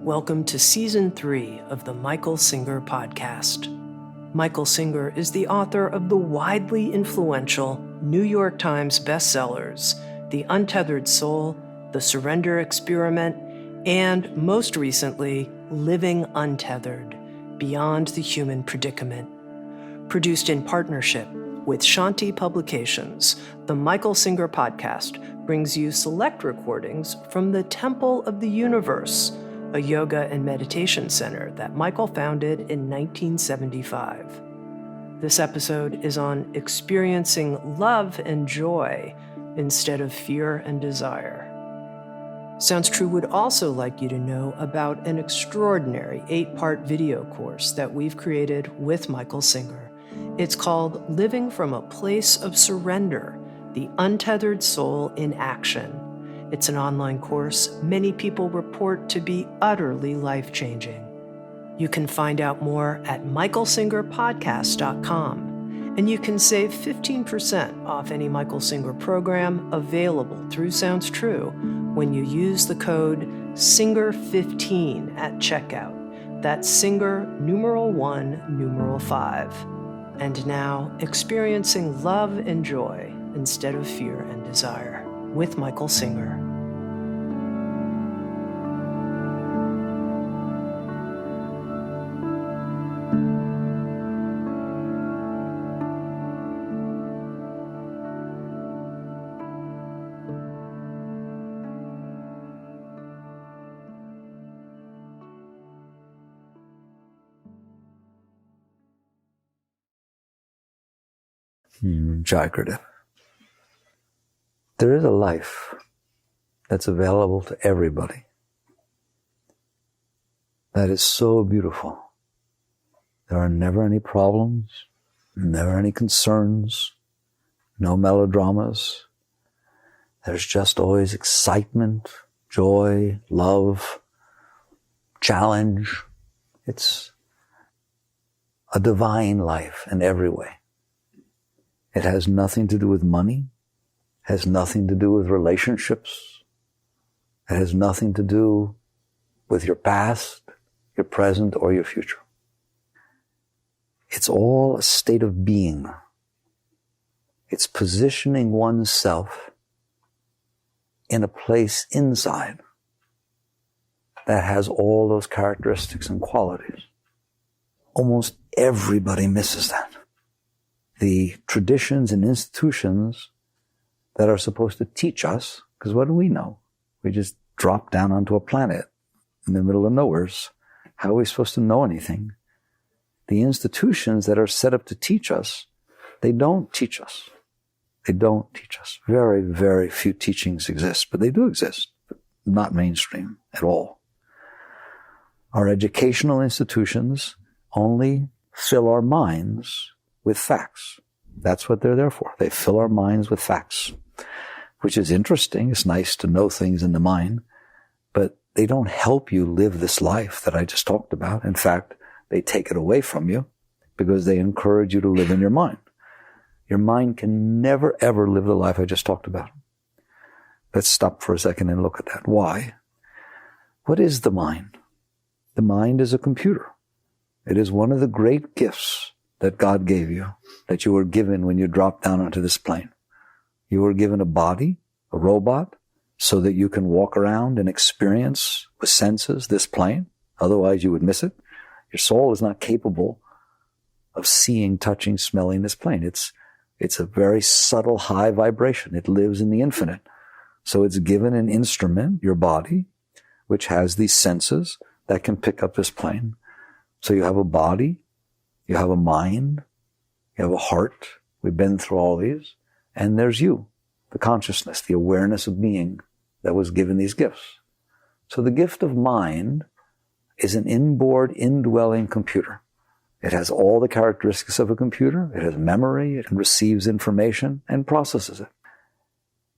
Welcome to Season 3 of the Michael Singer podcast. Michael Singer is the author of the widely influential New York Times bestsellers, The Untethered Soul, The Surrender Experiment, and most recently, Living Untethered, Beyond the Human Predicament. Produced in partnership with Shanti Publications, the Michael Singer podcast brings you select recordings from the Temple of the Universe, a yoga and meditation center that Michael founded in 1975. This episode is on experiencing love and joy instead of fear and desire. Sounds True would also like you to know about an extraordinary 8-part video course that we've created with Michael Singer. It's called Living from a Place of Surrender, The Untethered Soul in Action. It's an online course many people report to be utterly life-changing. You can find out more at michaelsingerpodcast.com, and you can save 15% off any Michael Singer program available through Sounds True when you use the code SINGER15 at checkout. That's Singer numeral 1, numeral 5. And now, experiencing love and joy instead of fear and desire with Michael Singer. Curated. There is a life that's available to everybody that is so beautiful. There are never any problems, never any concerns, no melodramas. There's just always excitement, joy, love, challenge. It's a divine life in every way. It has nothing to do with money, has nothing to do with relationships. It has nothing to do with your past, your present, or your future. It's all a state of being. It's positioning oneself in a place inside that has all those characteristics and qualities. Almost everybody misses that. The traditions and institutions that are supposed to teach us, because what do we know? We just drop down onto a planet in the middle of nowhere. How are we supposed to know anything? The institutions that are set up to teach us, they don't teach us. They don't teach us. Very, very few teachings exist, but they do exist, but not mainstream at all. Our educational institutions only fill our minds with facts. That's what they're there for. They fill our minds with facts, which is interesting. It's nice to know things in the mind, but they don't help you live this life that I just talked about. In fact, they take it away from you because they encourage you to live in your mind. Your mind can never, ever live the life I just talked about. Let's stop for a second and look at that. Why? What is the mind? The mind is a computer. It is one of the great gifts that God gave you, that you were given when you dropped down onto this plane. You were given a body, a robot, so that you can walk around and experience with senses this plane. Otherwise, you would miss it. Your soul is not capable of seeing, touching, smelling this plane. It's a very subtle, high vibration. It lives in the infinite. So it's given an instrument, your body, which has these senses that can pick up this plane. So you have a body, you have a mind, you have a heart. We've been through all these. And there's you, the consciousness, the awareness of being that was given these gifts. So the gift of mind is an inboard, indwelling computer. It has all the characteristics of a computer. It has memory. It receives information and processes it.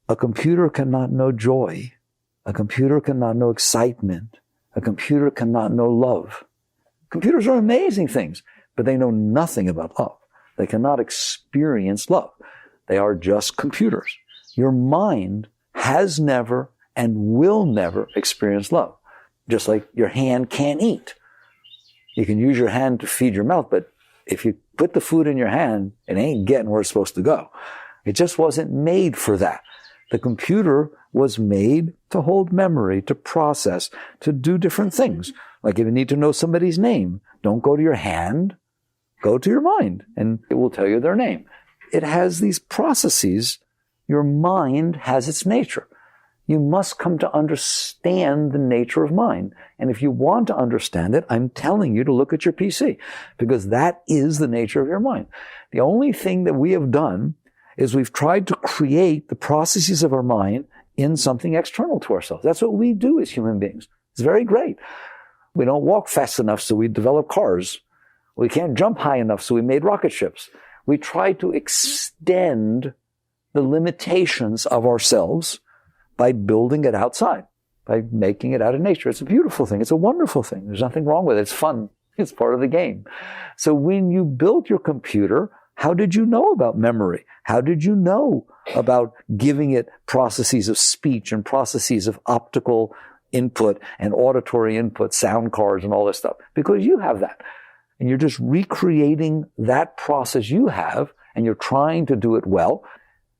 A computer cannot know joy. A computer cannot know excitement. A computer cannot know love. Computers are amazing things, but they know nothing about love. They cannot experience love. They are just computers. Your mind has never and will never experience love. just like your hand can't eat. You can use your hand to feed your mouth, but if you put the food in your hand, it ain't getting where it's supposed to go. It just wasn't made for that. The computer was made to hold memory, to process, to do different things. Like if you need to know somebody's name, don't go to your hand, go to your mind, and it will tell you their name. It has these processes. Your mind has its nature. You must come to understand the nature of mind. And if you want to understand it, I'm telling you to look at your PC, because that is the nature of your mind. The only thing that we have done is we've tried to create the processes of our mind in something external to ourselves. That's what we do as human beings. It's very great. We don't walk fast enough, so we develop cars. We can't jump high enough, so we made rocket ships. We try to extend the limitations of ourselves by building it outside, by making it out of nature. It's a beautiful thing. It's a wonderful thing. There's nothing wrong with it. It's fun. It's part of the game. So when you built your computer, how did you know about memory? How did you know about giving it processes of speech and processes of optical input and auditory input, sound cards and all this stuff? Because you have that. And you're just recreating that process you have, and you're trying to do it well.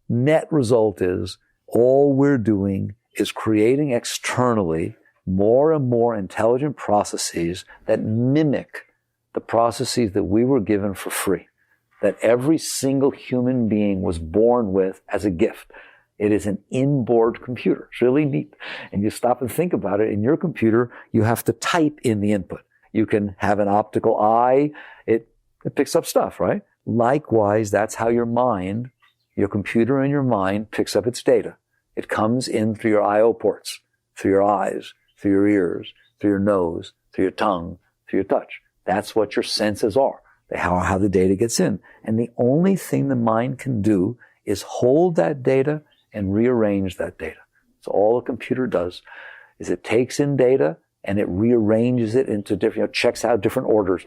Net result is all we're doing is creating externally more and more intelligent processes that mimic the processes that we were given for free, that every single human being was born with as a gift. It is an inboard computer. It's really neat. And you stop and think about it. In your computer, you have to type in the input. You can have an optical eye. It picks up stuff, right? Likewise, that's how your mind, your computer in your mind, picks up its data. It comes in through your I/O ports, through your eyes, through your ears, through your nose, through your tongue, through your touch. That's what your senses are, how the data gets in. And the only thing the mind can do is hold that data and rearrange that data. So all a computer does is it takes in data and it rearranges it into different, checks out different orders.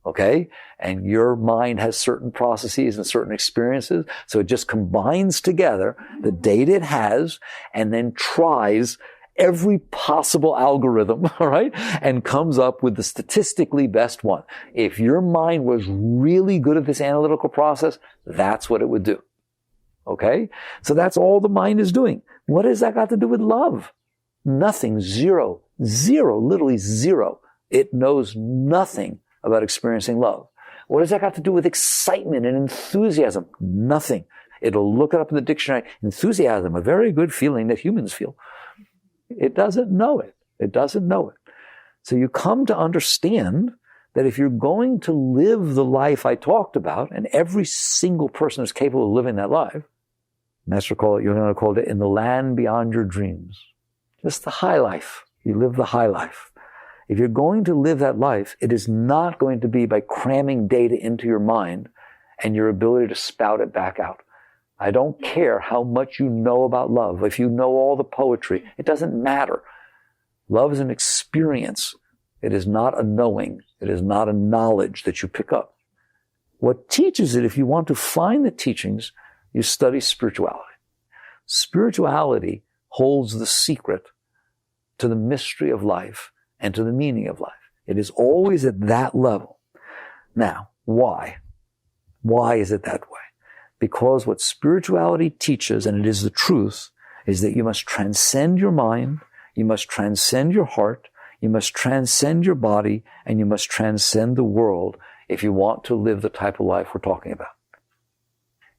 Okay? And your mind has certain processes and certain experiences. So it just combines together the data it has and then tries every possible algorithm, all right? And comes up with the statistically best one. If your mind was really good at this analytical process, that's what it would do. Okay? So that's all the mind is doing. What has that got to do with love? Nothing. Zero, literally zero. It knows nothing about experiencing love. What has that got to do with excitement and enthusiasm? Nothing. It'll look it up in the dictionary. Enthusiasm, a very good feeling that humans feel. It doesn't know it. It doesn't know it. So you come to understand that if you're going to live the life I talked about, and every single person is capable of living that life, Master Youre Not Okay called it in the land beyond your dreams. Just the high life. You live the high life. If you're going to live that life, it is not going to be by cramming data into your mind and your ability to spout it back out. I don't care how much you know about love. If you know all the poetry, it doesn't matter. Love is an experience. It is not a knowing. It is not a knowledge that you pick up. What teaches it, if you want to find the teachings, you study spirituality. Spirituality holds the secret to the mystery of life and to the meaning of life. It is always at that level. Now, why? Why is it that way? Because what spirituality teaches, and it is the truth, is that you must transcend your mind, you must transcend your heart, you must transcend your body, and you must transcend the world if you want to live the type of life we're talking about.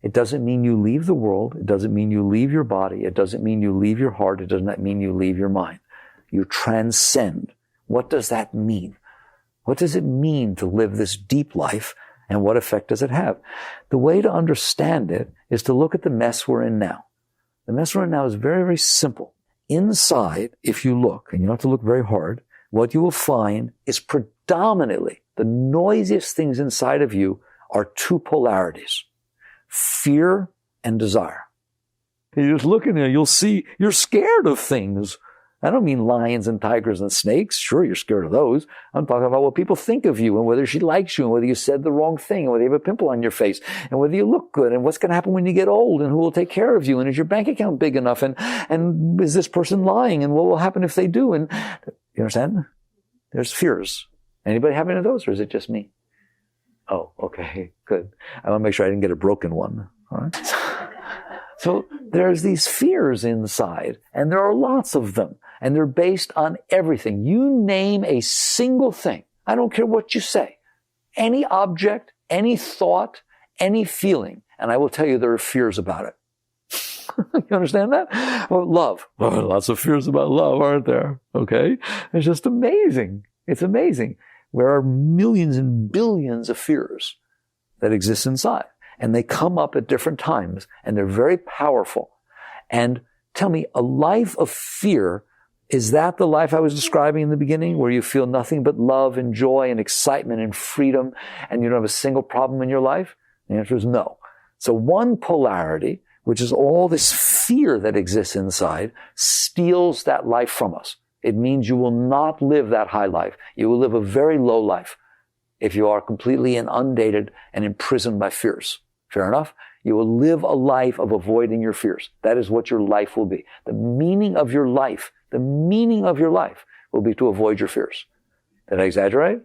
It doesn't mean you leave the world. It doesn't mean you leave your body. It doesn't mean you leave your heart. It does not mean you leave your mind. You transcend. What does that mean? What does it mean to live this deep life, and what effect does it have? The way to understand it is to look at the mess we're in now. The mess we're in now is very, very simple. Inside, if you look, and you don't have to look very hard, what you will find is predominantly the noisiest things inside of you are two polarities: fear and desire. You just look in there, you'll see you're scared of things. I don't mean lions and tigers and snakes. Sure, you're scared of those. I'm talking about what people think of you and whether she likes you and whether you said the wrong thing and whether you have a pimple on your face and whether you look good and what's going to happen when you get old and who will take care of you and is your bank account big enough and is this person lying and what will happen if they do? And You understand? There's fears. Anybody have any of those, or is it just me? Oh, okay, good. I want to make sure I didn't get a broken one. All right. So there's these fears inside, and there are lots of them, and they're based on everything. You name a single thing. I don't care what you say. Any object, any thought, any feeling, and I will tell you there are fears about it. You understand that? Well, love. Well, lots of fears about love, aren't there? Okay? It's just amazing. It's amazing. There are millions and billions of fears that exist inside. And they come up at different times, and they're very powerful. And tell me, a life of fear, is that the life I was describing in the beginning, where you feel nothing but love and joy and excitement and freedom, and you don't have a single problem in your life? The answer is no. So one polarity, which is all this fear that exists inside, steals that life from us. It means you will not live that high life. You will live a very low life if you are completely inundated and imprisoned by fears. Fair enough? You will live a life of avoiding your fears. That is what your life will be. The meaning of your life will be to avoid your fears. Did I exaggerate?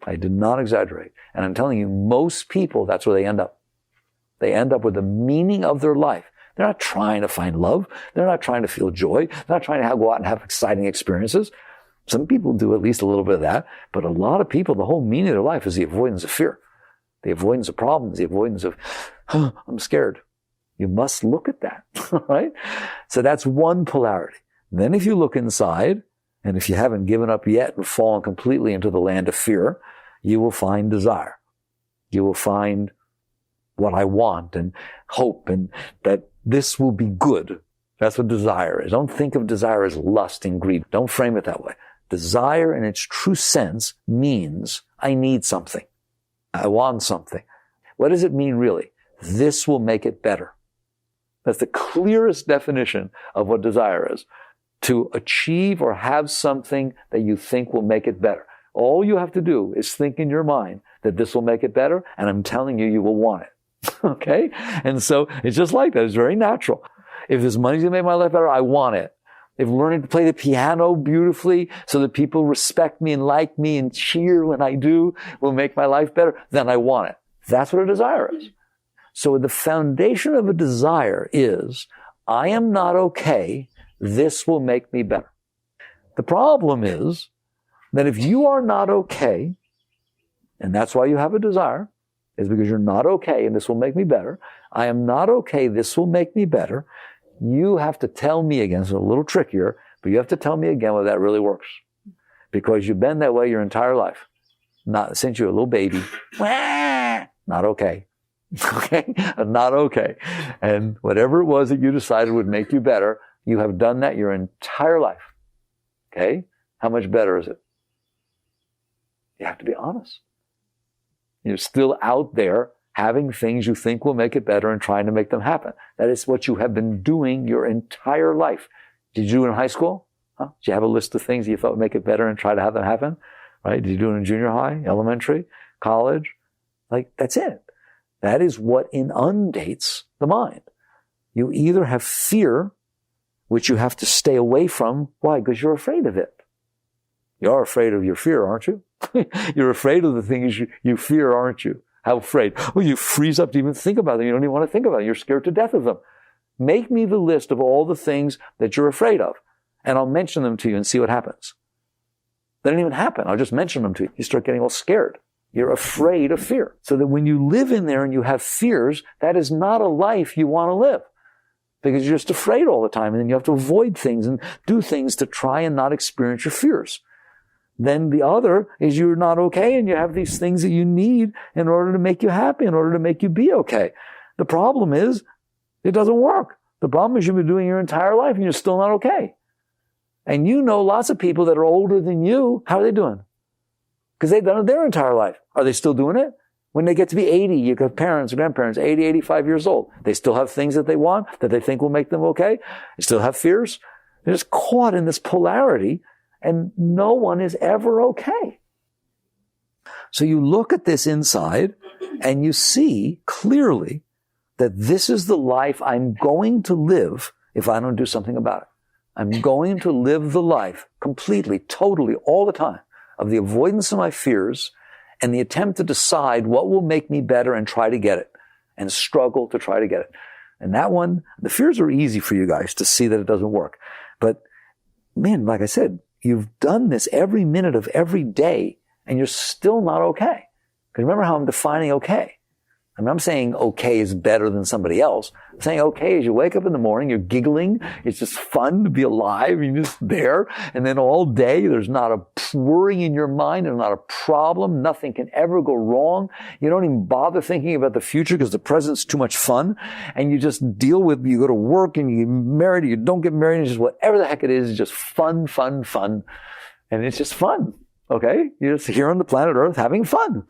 I did not exaggerate. And I'm telling you, most people, that's where they end up. They end up with the meaning of their life. They're not trying to find love. They're not trying to feel joy. They're not trying to go out and have exciting experiences. Some people do at least a little bit of that, but a lot of people, the whole meaning of their life is the avoidance of fear, the avoidance of problems, the avoidance of, I'm scared. You must look at that, right? So that's one polarity. Then if you look inside, and if you haven't given up yet and fallen completely into the land of fear, you will find desire. You will find what I want and hope, and that this will be good. That's what desire is. Don't think of desire as lust and greed. Don't frame it that way. Desire in its true sense means I need something. I want something. What does it mean really? This will make it better. That's the clearest definition of what desire is. To achieve or have something that you think will make it better. All you have to do is think in your mind that this will make it better, and I'm telling you, you will want it. Okay? And so it's just like that. It's very natural. If this money's going to make my life better, I want it. If learning to play the piano beautifully so that people respect me and like me and cheer when I do will make my life better, then I want it. That's what a desire is. So the foundation of a desire is, I am not okay. This will make me better. The problem is that if you are not okay, and that's why you have a desire, is because you're not okay and this will make me better. I am not okay, this will make me better. You have to tell me again, it's a little trickier, but you have to tell me again whether that really works. Because you've been that way your entire life. Not since you're a little baby. Not okay. Okay? Not okay. And whatever it was that you decided would make you better, you have done that your entire life. Okay? How much better is it? You have to be honest. You're still out there having things you think will make it better and trying to make them happen. That is what you have been doing your entire life. Did you do it in high school? Huh? Did you have a list of things you thought would make it better and try to have them happen? Right? Did you do it in junior high, elementary, college? Like, that's it. That is what inundates the mind. You either have fear, which you have to stay away from. Why? Because you're afraid of it. You're afraid of your fear, aren't you? You're afraid of the things you fear, aren't you? How afraid? Oh, you freeze up to even think about them. You don't even want to think about them. You're scared to death of them. Make me the list of all the things that you're afraid of, and I'll mention them to you and see what happens. They don't even happen. I'll just mention them to you. You start getting all scared. You're afraid of fear. So that when you live in there and you have fears, that is not a life you want to live. Because you're just afraid all the time, and then you have to avoid things and do things to try and not experience your fears. Then the other is you're not okay, and you have these things that you need in order to make you happy, in order to make you be okay. The problem is, it doesn't work. The problem is you've been doing your entire life and you're still not okay. And you know lots of people that are older than you, how are they doing? Because they've done it their entire life. Are they still doing it? When they get to be 80, you got parents or grandparents, 80, 85 years old. They still have things that they want, that they think will make them okay. They still have fears. They're just caught in this polarity, and no one is ever okay. So you look at this inside, and you see clearly that this is the life I'm going to live if I don't do something about it. I'm going to live the life completely, totally, all the time of the avoidance of my fears and the attempt to decide what will make me better and try to get it and struggle to try to get it. And that one, the fears are easy for you guys to see that it doesn't work. But man, like I said, you've done this every minute of every day and you're still not okay. Because remember how I'm defining okay. I mean, I'm saying okay is better than somebody else. I'm saying okay is you wake up in the morning, you're giggling, it's just fun to be alive, you're just there, and then all day there's not a worry in your mind, there's not a problem, nothing can ever go wrong. You don't even bother thinking about the future because the present's too much fun, and you just deal with, you go to work and you get married, or you don't get married, and just whatever the heck it is just fun, fun, fun. And it's just fun, okay? You're just here on the planet Earth having fun.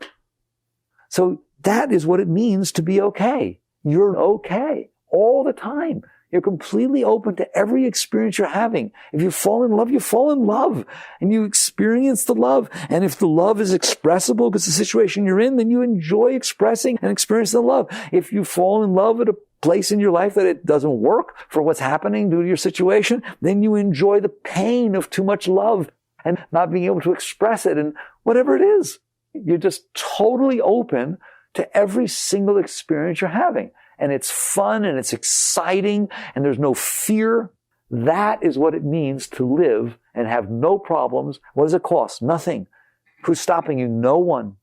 So that is what it means to be okay. You're okay all the time. You're completely open to every experience you're having. If you fall in love, you fall in love and you experience the love. And if the love is expressible because the situation you're in, then you enjoy expressing and experiencing the love. If you fall in love at a place in your life that it doesn't work for what's happening due to your situation, then you enjoy the pain of too much love and not being able to express it and whatever it is. You're just totally open to every single experience you're having. And it's fun and it's exciting and there's no fear. That is what it means to live and have no problems. What does it cost? Nothing. Who's stopping you? No one.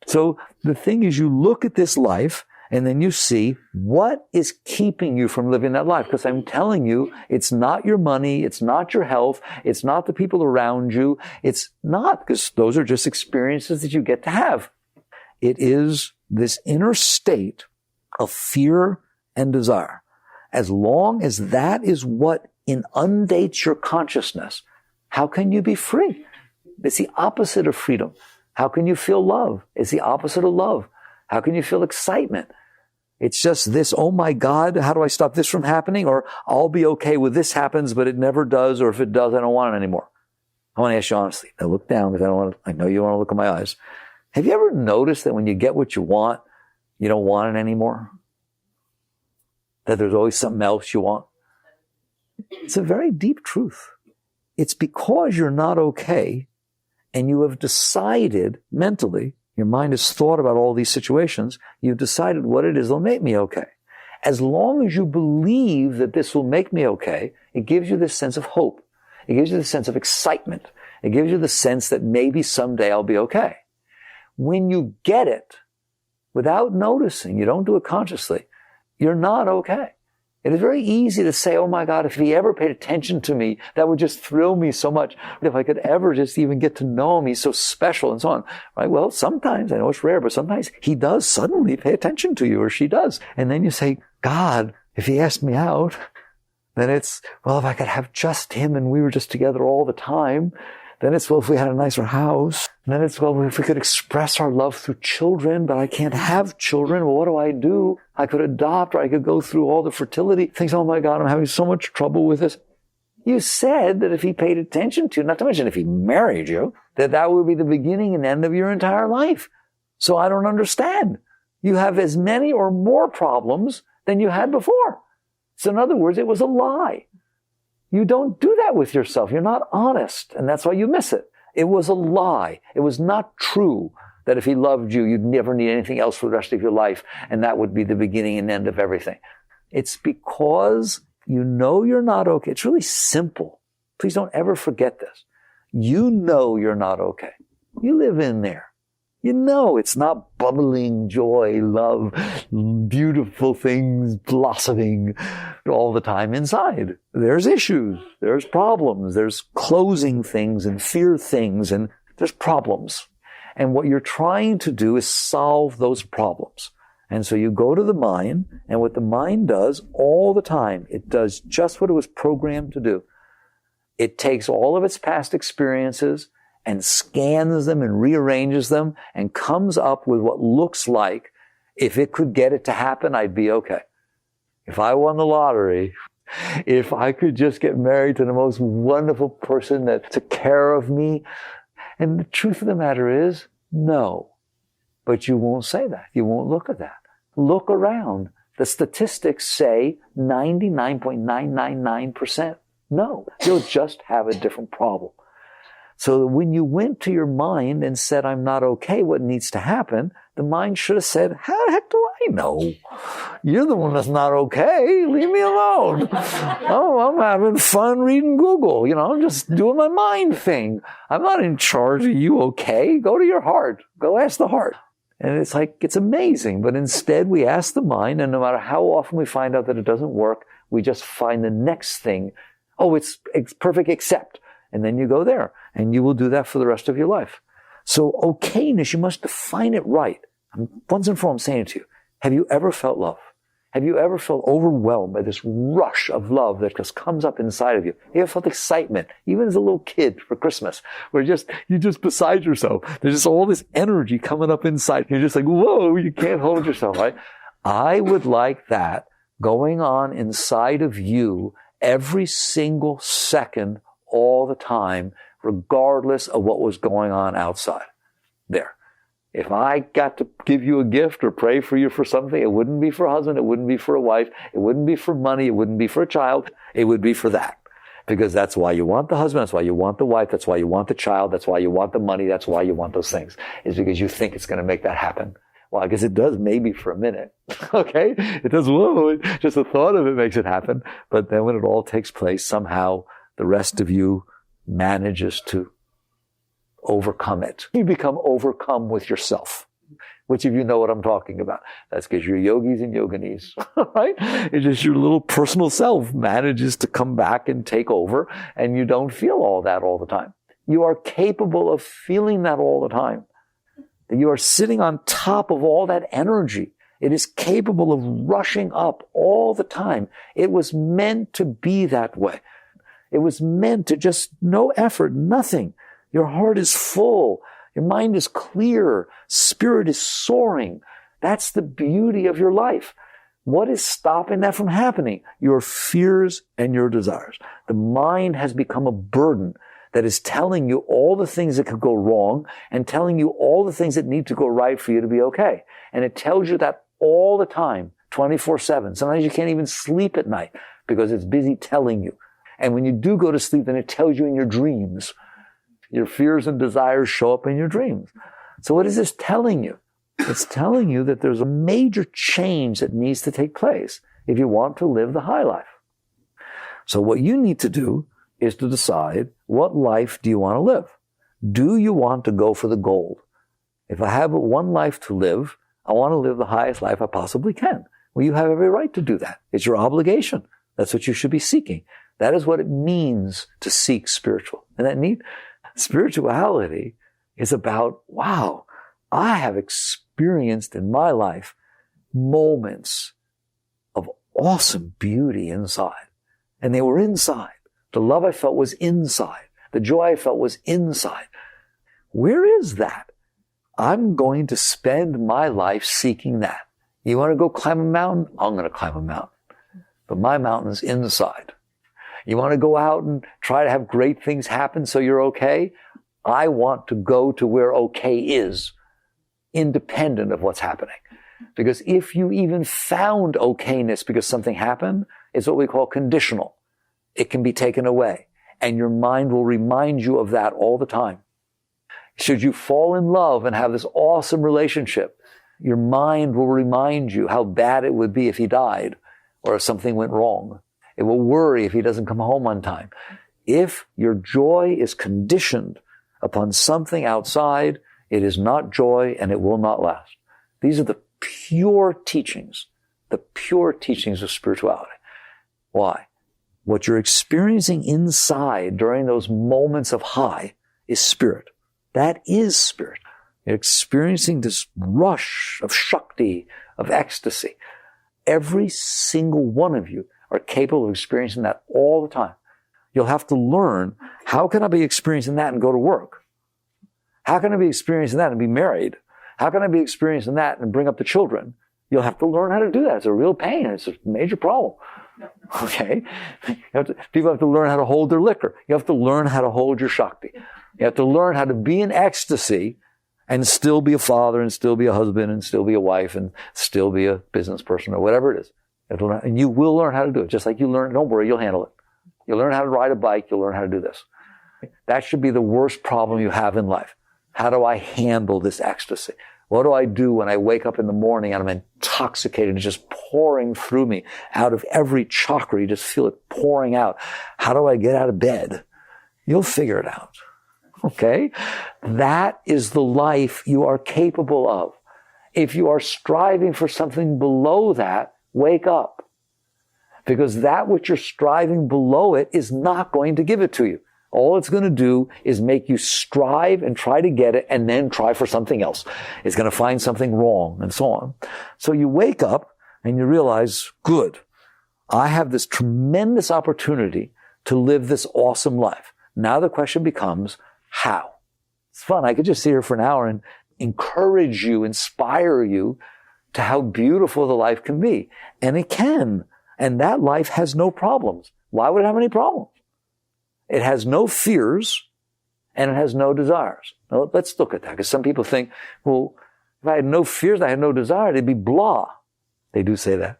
So the thing is, you look at this life and then you see what is keeping you from living that life. Because I'm telling you, it's not your money. It's not your health. It's not the people around you. It's not, because those are just experiences that you get to have. It is this inner state of fear and desire. As long as that is what inundates your consciousness, how can you be free? It's the opposite of freedom. How can you feel love? It's the opposite of love. How can you feel excitement? It's just this, oh my God, how do I stop this from happening? Or I'll be okay with this happens, but it never does. Or if it does, I don't want it anymore. I want to ask you honestly. Now look down because I know you want to look in my eyes. Have you ever noticed that when you get what you want, you don't want it anymore? That there's always something else you want? It's a very deep truth. It's because you're not okay and you have decided mentally, your mind has thought about all these situations, you've decided what it is that'll make me okay. As long as you believe that this will make me okay, it gives you this sense of hope. It gives you this sense of excitement. It gives you the sense that maybe someday I'll be okay. When you get it, without noticing, you don't do it consciously, you're not okay. It is very easy to say, oh my God, if he ever paid attention to me, that would just thrill me so much. If I could ever just even get to know him, he's so special and so on. Right? Well, sometimes, I know it's rare, but sometimes he does suddenly pay attention to you, or she does. And then you say, God, if he asked me out, then it's, well, if I could have just him and we were just together all the time. Then it's, well, if we had a nicer house. And then it's, well, if we could express our love through children, but I can't have children. Well, what do? I could adopt, or I could go through all the fertility things. Oh my God, I'm having so much trouble with this. You said that if he paid attention to, not to mention if he married you, that would be the beginning and end of your entire life. So I don't understand. You have as many or more problems than you had before. So in other words, it was a lie. You don't do that with yourself. You're not honest. And that's why you miss it. It was a lie. It was not true that if he loved you, you'd never need anything else for the rest of your life. And that would be the beginning and end of everything. It's because you know you're not okay. It's really simple. Please don't ever forget this. You know you're not okay. You live in there. You know it's not bubbling joy, love, beautiful things blossoming all the time inside. There's issues, there's problems, there's closing things and fear things, and there's problems. And what you're trying to do is solve those problems. And so you go to the mind, and what the mind does all the time, it does just what it was programmed to do. It takes all of its past experiences and scans them and rearranges them and comes up with what looks like, if it could get it to happen, I'd be okay. If I won the lottery, if I could just get married to the most wonderful person that took care of me. And the truth of the matter is, no. But you won't say that. You won't look at that. Look around. The statistics say 99.999%. No, you'll just have a different problem. So when you went to your mind and said, I'm not okay, what needs to happen? The mind should have said, how the heck do I know? You're the one that's not okay. Leave me alone. Oh, I'm having fun reading Google. I'm just doing my mind thing. I'm not in charge. Are you okay? Go to your heart. Go ask the heart. And it's amazing. But instead, we ask the mind, and no matter how often we find out that it doesn't work, we just find the next thing. Oh, it's perfect, except. And then you go there. And you will do that for the rest of your life. So okayness, you must define it right. Once and for all, I'm saying it to you. Have you ever felt love? Have you ever felt overwhelmed by this rush of love that just comes up inside of you? Have you ever felt excitement, even as a little kid for Christmas, where you're just beside yourself? There's just all this energy coming up inside. You're just like, whoa, you can't hold yourself, right? I would like that going on inside of you every single second, all the time, regardless of what was going on outside. There. If I got to give you a gift or pray for you for something, it wouldn't be for a husband, it wouldn't be for a wife, it wouldn't be for money, it wouldn't be for a child, it would be for that. Because that's why you want the husband, that's why you want the wife, that's why you want the child, that's why you want the money, that's why you want those things. It's because you think it's going to make that happen. Well, I guess it does maybe for a minute. Okay? It does, whoa, just the thought of it makes it happen. But then when it all takes place, somehow the rest of you manages to overcome it. You become overcome with yourself. Which of you know what I'm talking about? That's because you're yogis and yoginis, right? It's just your little personal self manages to come back and take over, and you don't feel all that all the time. You are capable of feeling that all the time. You are sitting on top of all that energy. It is capable of rushing up all the time. It was meant to be that way. It was meant to just no effort, nothing. Your heart is full. Your mind is clear. Spirit is soaring. That's the beauty of your life. What is stopping that from happening? Your fears and your desires. The mind has become a burden that is telling you all the things that could go wrong and telling you all the things that need to go right for you to be okay. And it tells you that all the time, 24/7. Sometimes you can't even sleep at night because it's busy telling you. And when you do go to sleep, then it tells you in your dreams. Your fears and desires show up in your dreams. So what is this telling you? It's telling you that there's a major change that needs to take place if you want to live the high life. So what you need to do is to decide, what life do you want to live? Do you want to go for the gold? If I have one life to live, I want to live the highest life I possibly can. Well, you have every right to do that. It's your obligation. That's what you should be seeking. That is what it means to seek spiritual. Isn't that neat? Spirituality is about, wow, I have experienced in my life moments of awesome beauty inside. And they were inside. The love I felt was inside. The joy I felt was inside. Where is that? I'm going to spend my life seeking that. You want to go climb a mountain? I'm going to climb a mountain. But my mountain's inside. You want to go out and try to have great things happen so you're okay? I want to go to where okay is, independent of what's happening. Because if you even found okayness because something happened, it's what we call conditional. It can be taken away. And your mind will remind you of that all the time. Should you fall in love and have this awesome relationship, your mind will remind you how bad it would be if he died or if something went wrong. It will worry if he doesn't come home on time. If your joy is conditioned upon something outside, it is not joy and it will not last. These are the pure teachings of spirituality. Why? What you're experiencing inside during those moments of high is spirit. That is spirit. You're experiencing this rush of Shakti, of ecstasy. Every single one of you are capable of experiencing that all the time. You'll have to learn, how can I be experiencing that and go to work? How can I be experiencing that and be married? How can I be experiencing that and bring up the children? You'll have to learn how to do that. It's a real pain. It's a major problem. Okay? People have to learn how to hold their liquor. You have to learn how to hold your Shakti. You have to learn how to be in ecstasy and still be a father and still be a husband and still be a wife and still be a business person or whatever it is. And you will learn how to do it. Just like you learn, don't worry, you'll handle it. You learn how to ride a bike, you'll learn how to do this. That should be the worst problem you have in life. How do I handle this ecstasy? What do I do when I wake up in the morning and I'm intoxicated, it's just pouring through me out of every chakra? You just feel it pouring out. How do I get out of bed? You'll figure it out. Okay? That is the life you are capable of. If you are striving for something below that, wake up. Because that which you're striving below it is not going to give it to you. All it's going to do is make you strive and try to get it and then try for something else. It's going to find something wrong and so on. So you wake up and you realize, good, I have this tremendous opportunity to live this awesome life. Now the question becomes, how? It's fun. I could just sit here for an hour and encourage you, inspire you to how beautiful the life can be. And it can. And that life has no problems. Why would it have any problems? It has no fears and it has no desires. Now, let's look at that, because some people think, well, if I had no fears, I had no desire, it'd be blah. They do say that.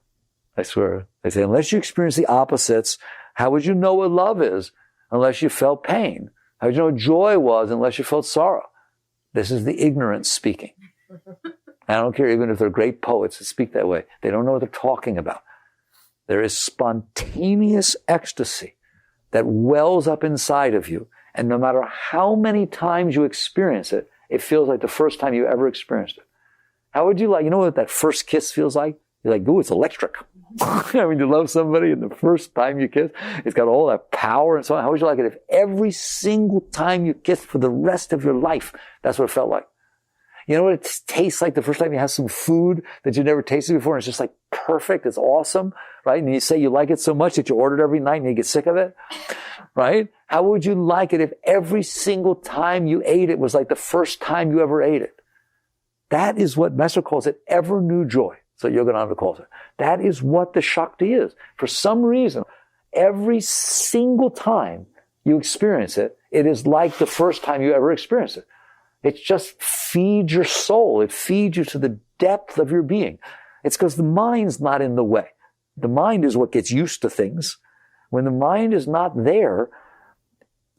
I swear. They say, unless you experience the opposites, how would you know what love is unless you felt pain? How would you know what joy was unless you felt sorrow? This is the ignorance speaking. I don't care even if they're great poets that speak that way. They don't know what they're talking about. There is spontaneous ecstasy that wells up inside of you. And no matter how many times you experience it, it feels like the first time you ever experienced it. How would you like, you know what that first kiss feels like? You're like, ooh, it's electric. When you love somebody and the first time you kiss, it's got all that power and so on. How would you like it if every single time you kiss for the rest of your life, that's what it felt like? You know what it tastes like the first time you have some food that you never tasted before and it's just like perfect, it's awesome, right? And you say you like it so much that you order it every night and you get sick of it, right? How would you like it if every single time you ate it was like the first time you ever ate it? That is what Master calls it, ever new joy. So Yogananda calls it. That is what the Shakti is. For some reason, every single time you experience it, it is like the first time you ever experienced it. It just feeds your soul. It feeds you to the depth of your being. It's because the mind's not in the way. The mind is what gets used to things. When the mind is not there,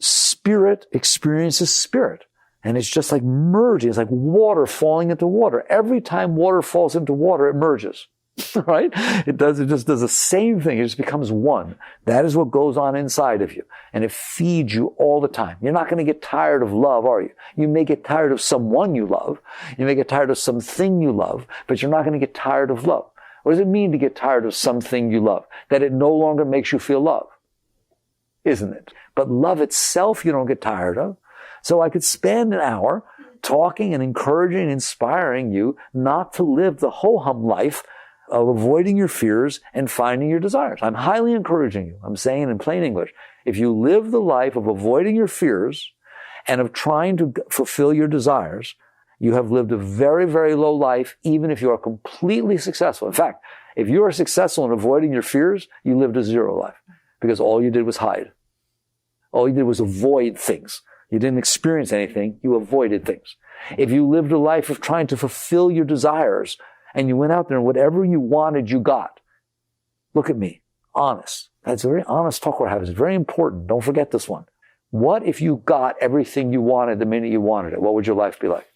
spirit experiences spirit. And it's just like merging. It's like water falling into water. Every time water falls into water, it merges. Right? It just does the same thing. It just becomes one. That is what goes on inside of you. And it feeds you all the time. You're not going to get tired of love, are you? You may get tired of someone you love. You may get tired of something you love, but you're not going to get tired of love. What does it mean to get tired of something you love? That it no longer makes you feel love. Isn't it? But love itself you don't get tired of. So I could spend an hour talking and encouraging and inspiring you not to live the ho-hum life of avoiding your fears and finding your desires. I'm highly encouraging you. I'm saying in plain English, if you live the life of avoiding your fears and of trying to fulfill your desires, you have lived a very, very low life, even if you are completely successful. In fact, if you are successful in avoiding your fears, you lived a zero life because all you did was hide. All you did was avoid things. You didn't experience anything. You avoided things. If you lived a life of trying to fulfill your desires and you went out there and whatever you wanted, you got. Look at me. Honest. That's a very honest talk we're having. It's very important. Don't forget this one. What if you got everything you wanted the minute you wanted it? What would your life be like?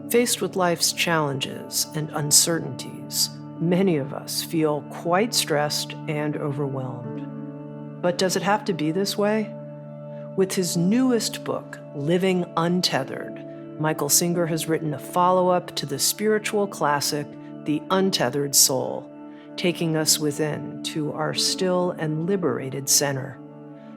Faced with life's challenges and uncertainties, many of us feel quite stressed and overwhelmed. But does it have to be this way? With his newest book, Living Untethered, Michael Singer has written a follow-up to the spiritual classic, The Untethered Soul, taking us within to our still and liberated center.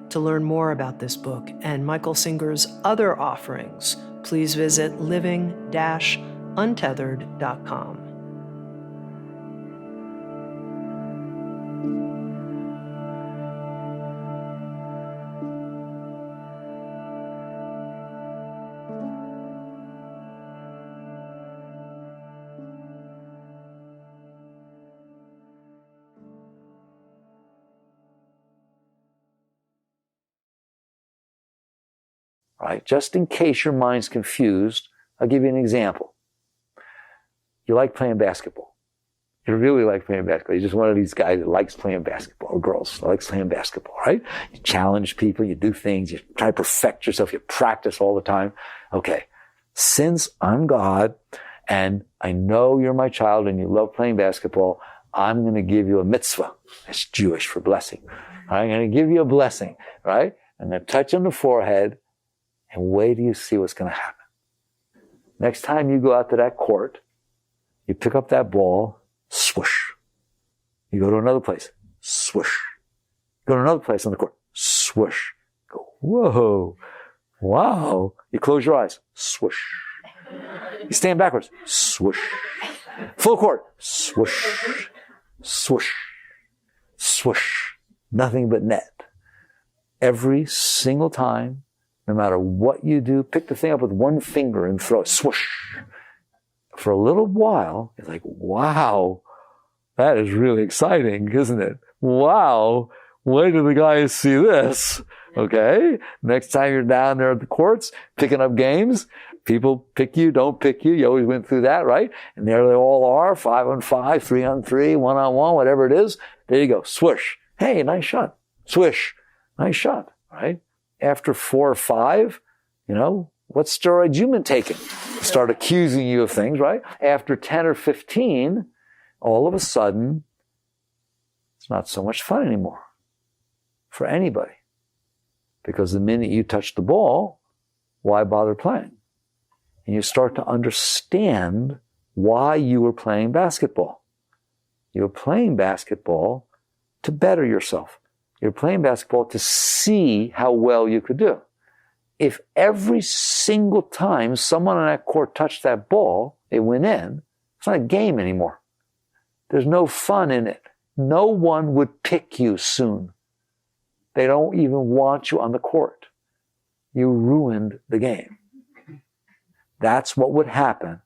To learn more about this book and Michael Singer's other offerings, please visit living-untethered.com. right? Just in case your mind's confused, I'll give you an example. You like playing basketball. You really like playing basketball. You're just one of these guys that likes playing basketball, or girls that likes playing basketball, right? You challenge people, you do things, you try to perfect yourself, you practice all the time. Okay, since I'm God and I know you're my child and you love playing basketball, I'm going to give you a mitzvah. It's Jewish for blessing. I'm going to give you a blessing, right? I'm going to touch on the forehead and wait till you see what's going to happen. Next time you go out to that court, you pick up that ball, swoosh. You go to another place, swoosh. Go to another place on the court, swoosh. Go, whoa, wow. You close your eyes, swoosh. You stand backwards, swoosh. Full court, swoosh, swoosh, swoosh. Nothing but net. Every single time, no matter what you do, pick the thing up with one finger and throw it, swoosh. For a little while, it's like, wow, that is really exciting, isn't it? Wow, where do the guys see this? Okay, next time you're down there at the courts, picking up games, people pick you, don't pick you. You always went through that, right? And there they all are, 5-on-5, 3-on-3, 1-on-1, whatever it is. There you go, swoosh. Hey, nice shot. Swish, nice shot, right? After 4 or 5, what steroids you been taking? Start accusing you of things, right? After 10 or 15, all of a sudden, it's not so much fun anymore for anybody. Because the minute you touch the ball, why bother playing? And you start to understand why you were playing basketball. You were playing basketball to better yourself. You're playing basketball to see how well you could do. If every single time someone on that court touched that ball, it went in, it's not a game anymore. There's no fun in it. No one would pick you soon. They don't even want you on the court. You ruined the game. That's what would happen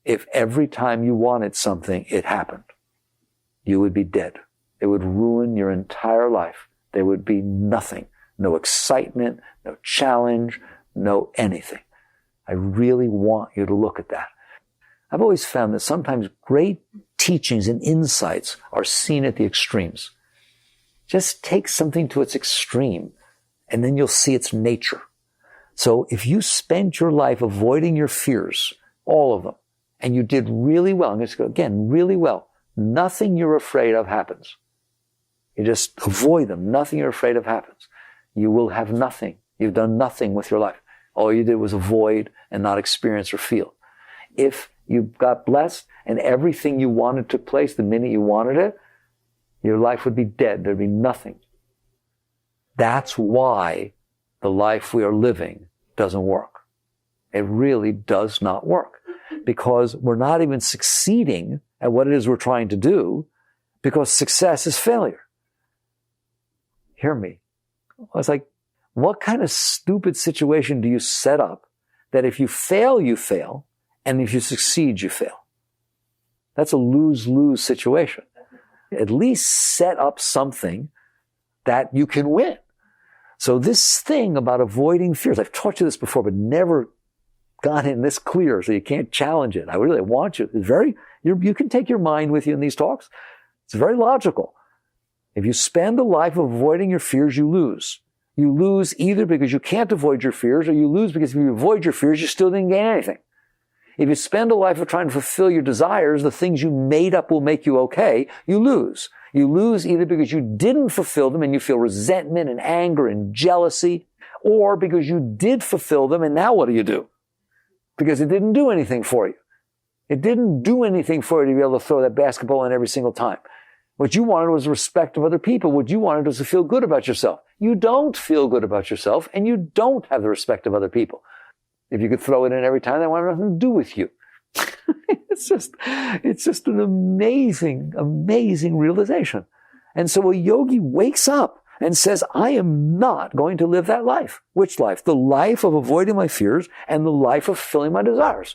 if every time you wanted something, it happened. You would be dead. It would ruin your entire life. There would be nothing. No excitement, no challenge, no anything. I really want you to look at that. I've always found that sometimes great teachings and insights are seen at the extremes. Just take something to its extreme, and then you'll see its nature. So if you spent your life avoiding your fears, all of them, and you did really well, I'm going to go again, really well, nothing you're afraid of happens. You just avoid them. Nothing you're afraid of happens. You will have nothing. You've done nothing with your life. All you did was avoid and not experience or feel. If you got blessed and everything you wanted took place the minute you wanted it, your life would be dead. There'd be nothing. That's why the life we are living doesn't work. It really does not work. Because we're not even succeeding at what it is we're trying to do, because success is failure. Hear me. I was like, what kind of stupid situation do you set up that if you fail, and if you succeed, you fail? That's a lose-lose situation. At least set up something that you can win. So this thing about avoiding fears, I've taught you this before, but never got in this clear, so you can't challenge it. I really want you. You can take your mind with you in these talks. It's very logical. If you spend a life of avoiding your fears, you lose. You lose either because you can't avoid your fears, or you lose because if you avoid your fears, you still didn't gain anything. If you spend a life of trying to fulfill your desires, the things you made up will make you okay, you lose. You lose either because you didn't fulfill them and you feel resentment and anger and jealousy, or because you did fulfill them and now what do? Because it didn't do anything for you. It didn't do anything for you to be able to throw that basketball in every single time. What you wanted was the respect of other people. What you wanted was to feel good about yourself. You don't feel good about yourself, and you don't have the respect of other people. If you could throw it in every time, they want nothing to do with you. It's just an amazing, amazing realization. And so a yogi wakes up and says, I am not going to live that life. Which life? The life of avoiding my fears and the life of fulfilling my desires.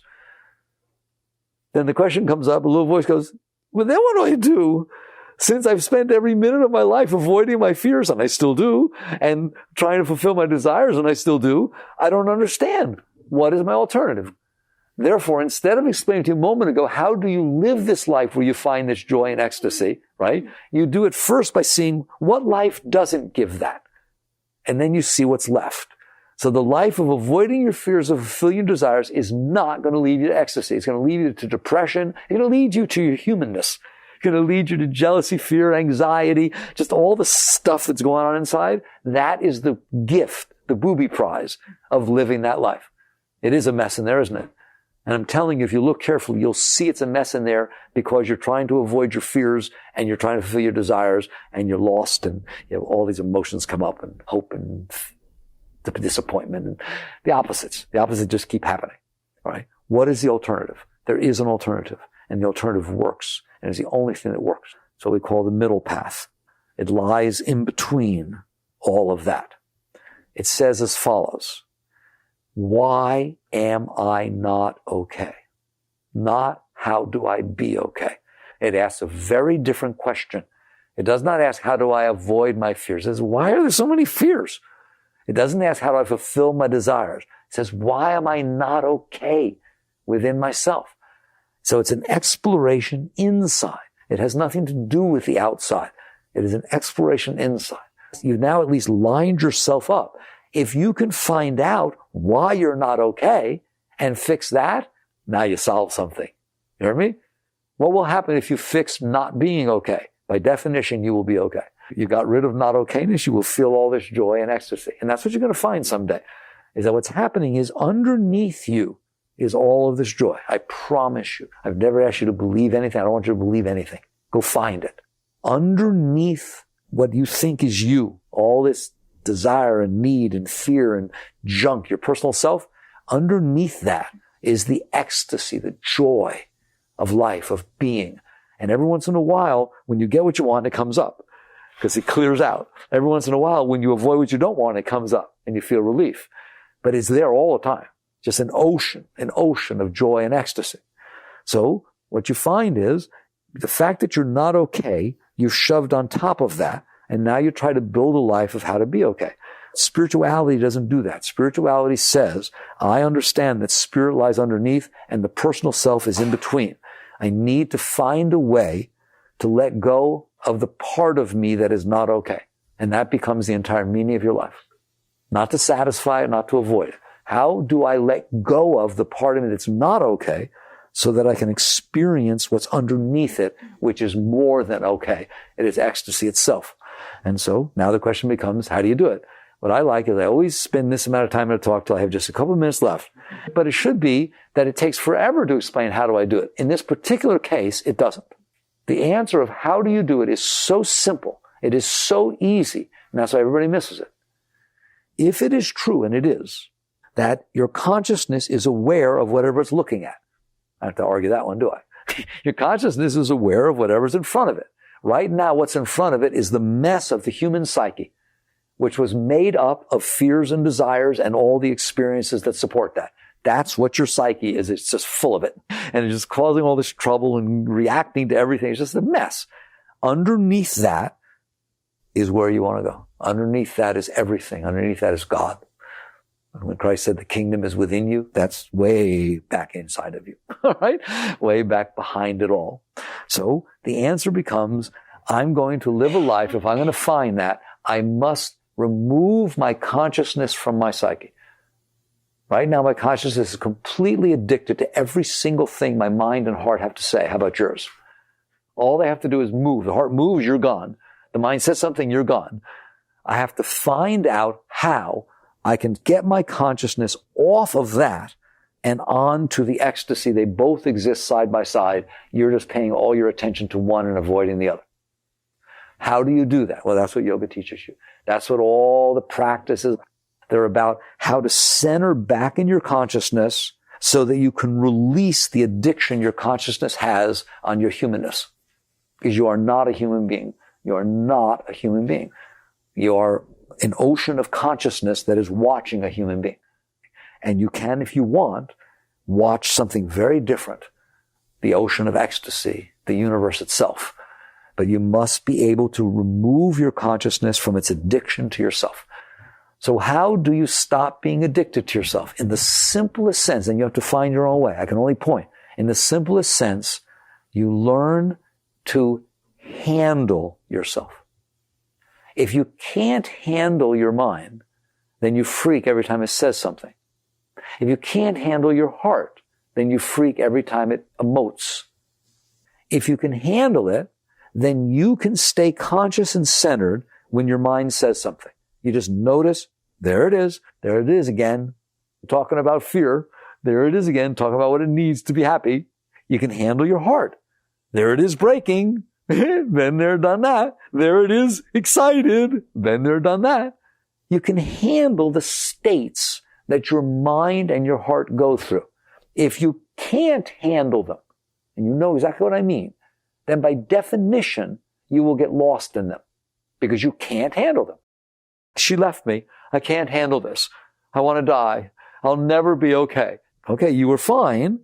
Then the question comes up, a little voice goes, well, then what do I do? since I've spent every minute of my life avoiding my fears, and I still do, and trying to fulfill my desires, and I still do, I don't understand. What is my alternative? Therefore, instead of explaining to you a moment ago, how do you live this life where you find this joy and ecstasy, right? You do it first by seeing what life doesn't give that. And then you see what's left. So the life of avoiding your fears, of fulfilling your desires, is not going to lead you to ecstasy. It's going to lead you to depression. It's going to lead you to your humanness. It's going to lead you to jealousy, fear, anxiety, just all the stuff that's going on inside. That is the gift, the booby prize of living that life. It is a mess in there, isn't it? And I'm telling you, if you look carefully, you'll see it's a mess in there because you're trying to avoid your fears and you're trying to fulfill your desires and you're lost, and all these emotions come up, and hope and the disappointment and the opposites. The opposites just keep happening. All right. What is the alternative? There is an alternative, and the alternative works, and it's the only thing that works. So we call the middle path. It lies in between all of that. It says as follows: why am I not okay? Not how do I be okay? It asks a very different question. It does not ask, how do I avoid my fears? It says, why are there so many fears? It doesn't ask, how do I fulfill my desires? It says, why am I not okay within myself? So it's an exploration inside. It has nothing to do with the outside. It is an exploration inside. You've now at least lined yourself up. If you can find out why you're not okay and fix that, now you solve something. You hear me? What will happen if you fix not being okay? By definition, you will be okay. You got rid of not okayness, you will feel all this joy and ecstasy. And that's what you're going to find someday, is that what's happening is underneath you is all of this joy. I promise you. I've never asked you to believe anything. I don't want you to believe anything. Go find it. Underneath what you think is you, all this desire and need and fear and junk, your personal self, underneath that is the ecstasy, the joy of life, of being. And every once in a while, when you get what you want, it comes up because it clears out. Every once in a while, when you avoid what you don't want, it comes up and you feel relief. But it's there all the time. Just an ocean of joy and ecstasy. So what you find is the fact that you're not okay, you've shoved on top of that. And now you try to build a life of how to be okay. Spirituality doesn't do that. Spirituality says, I understand that spirit lies underneath and the personal self is in between. I need to find a way to let go of the part of me that is not okay. And that becomes the entire meaning of your life. Not to satisfy it, not to avoid it. How do I let go of the part of me that's not okay so that I can experience what's underneath it, which is more than okay? It is ecstasy itself. And so now the question becomes, how do you do it? What I like is I always spend this amount of time in a talk till I have just a couple of minutes left. But it should be that it takes forever to explain how do I do it. In this particular case, it doesn't. The answer of how do you do it is so simple. It is so easy. And that's why everybody misses it. If it is true, and it is, that your consciousness is aware of whatever it's looking at. I don't have to argue that one, do I? Your consciousness is aware of whatever's in front of it. Right now, what's in front of it is the mess of the human psyche, which was made up of fears and desires and all the experiences that support that. That's what your psyche is. It's just full of it. And it's just causing all this trouble and reacting to everything. It's just a mess. Underneath that is where you want to go. Underneath that is everything. Underneath that is God. And when Christ said the kingdom is within you, that's way back inside of you. All right? Way back behind it all. So the answer becomes, I'm going to live a life. If I'm going to find that, I must remove my consciousness from my psyche. Right now, my consciousness is completely addicted to every single thing my mind and heart have to say. How about yours? All they have to do is move. The heart moves, you're gone. The mind says something, you're gone. I have to find out how I can get my consciousness off of that and on to the ecstasy. They both exist side by side. You're just paying all your attention to one and avoiding the other. How do you do that? Well, that's what yoga teaches you. That's what all the practices, they're about how to center back in your consciousness so that you can release the addiction your consciousness has on your humanness. Because you are not a human being. You are not a human being. You are an ocean of consciousness that is watching a human being. And you can, if you want, watch something very different. The ocean of ecstasy, the universe itself. But you must be able to remove your consciousness from its addiction to yourself. So how do you stop being addicted to yourself? In the simplest sense, and you have to find your own way. I can only point. In the simplest sense, you learn to handle yourself. If you can't handle your mind, then you freak every time it says something. If you can't handle your heart, then you freak every time it emotes. If you can handle it, then you can stay conscious and centered when your mind says something. You just notice, there it is again, talking about fear. There it is again, talking about what it needs to be happy. You can handle your heart. There it is breaking. Then they're done that. There it is excited. Then they're done that. You can handle the states that your mind and your heart go through. If you can't handle them, and you know exactly what I mean, then by definition, you will get lost in them because you can't handle them. She left me. I can't handle this. I want to die. I'll never be okay. Okay, you were fine.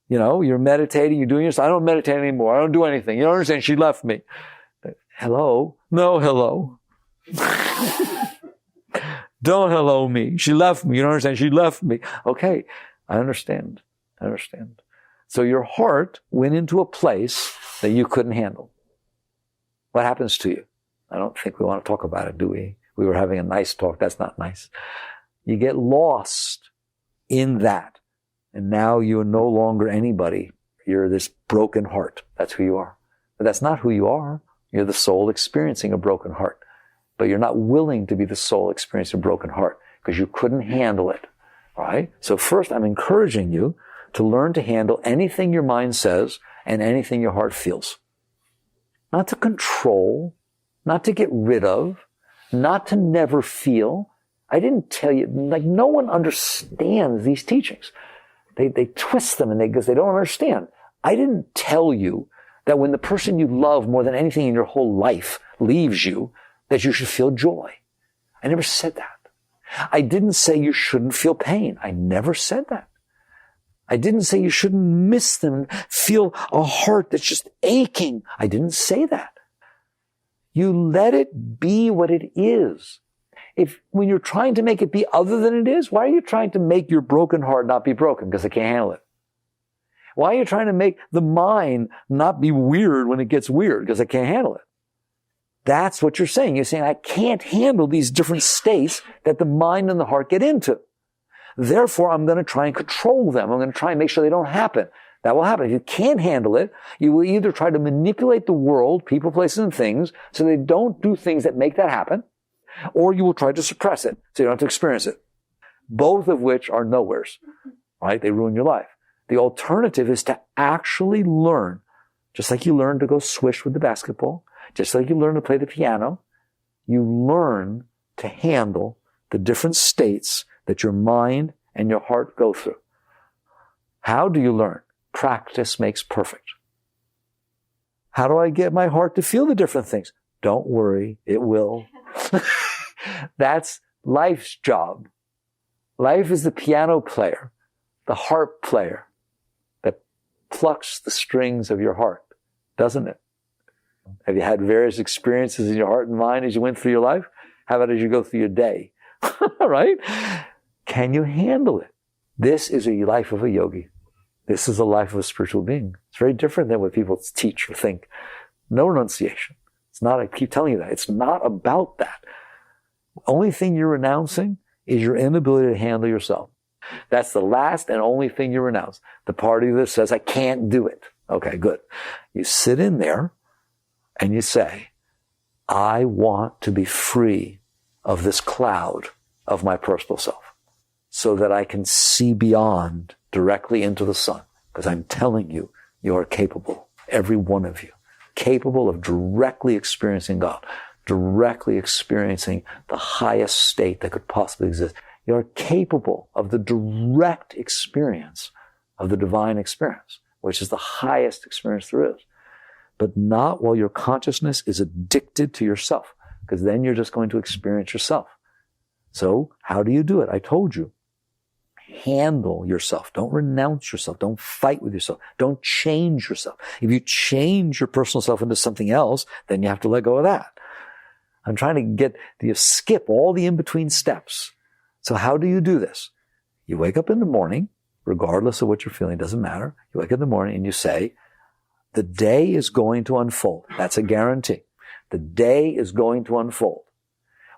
You know, you're meditating, you're doing this. I don't meditate anymore. I don't do anything. You don't understand. She left me. Hello? No, hello. Don't hello me. She left me. You don't understand. She left me. Okay, I understand. So your heart went into a place that you couldn't handle. What happens to you? I don't think we want to talk about it, do we? We were having a nice talk. That's not nice. You get lost in that. And now you're no longer anybody. You're this broken heart. That's who you are. But that's not who you are. You're the soul experiencing a broken heart. But you're not willing to be the soul experiencing a broken heart because you couldn't handle it. All right? So first, I'm encouraging you to learn to handle anything your mind says and anything your heart feels. Not to control, not to get rid of, not to never feel. I didn't tell you, like no one understands these teachings. They twist them because they don't understand. I didn't tell you that when the person you love more than anything in your whole life leaves you, that you should feel joy. I never said that. I didn't say you shouldn't feel pain. I never said that. I didn't say you shouldn't miss them, feel a heart that's just aching. I didn't say that. You let it be what it is. When you're trying to make it be other than it is, why are you trying to make your broken heart not be broken? Because it can't handle it. Why are you trying to make the mind not be weird when it gets weird? Because it can't handle it. That's what you're saying. You're saying, I can't handle these different states that the mind and the heart get into. Therefore, I'm going to try and control them. I'm going to try and make sure they don't happen. That will happen. If you can't handle it, you will either try to manipulate the world, people, places, and things, so they don't do things that make that happen, or you will try to suppress it so you don't have to experience it. Both of which are nowheres, right? They ruin your life. The alternative is to actually learn, just like you learn to go swish with the basketball, just like you learn to play the piano, you learn to handle the different states that your mind and your heart go through. How do you learn? Practice makes perfect. How do I get my heart to feel the different things? Don't worry, it will. That's life's job. Life is the piano player, the harp player that plucks the strings of your heart, doesn't it? Have you had various experiences in your heart and mind as you went through your life? How about as you go through your day? Right? Can you handle it? This is a life of a yogi. This is a life of a spiritual being. It's very different than what people teach or think. No renunciation. It's not, I keep telling you that. It's not about that. The only thing you're renouncing is your inability to handle yourself. That's the last and only thing you renounce. The part of you that says, I can't do it. Okay, good. You sit in there and you say, I want to be free of this cloud of my personal self so that I can see beyond directly into the sun. Because I'm telling you, you are capable, every one of you, capable of directly experiencing God, directly experiencing the highest state that could possibly exist. You are capable of the direct experience of the divine experience, which is the highest experience there is. But not while your consciousness is addicted to yourself, because then you're just going to experience yourself. So how do you do it? I told you. handle yourself. Don't renounce yourself. Don't fight with yourself. Don't change yourself. If you change your personal self into something else, then you have to let go of that. I'm trying to get you skip all the in-between steps. So how do you do this? You wake up in the morning, regardless of what you're feeling, doesn't matter. You wake up in the morning and you say, the day is going to unfold. That's a guarantee. The day is going to unfold.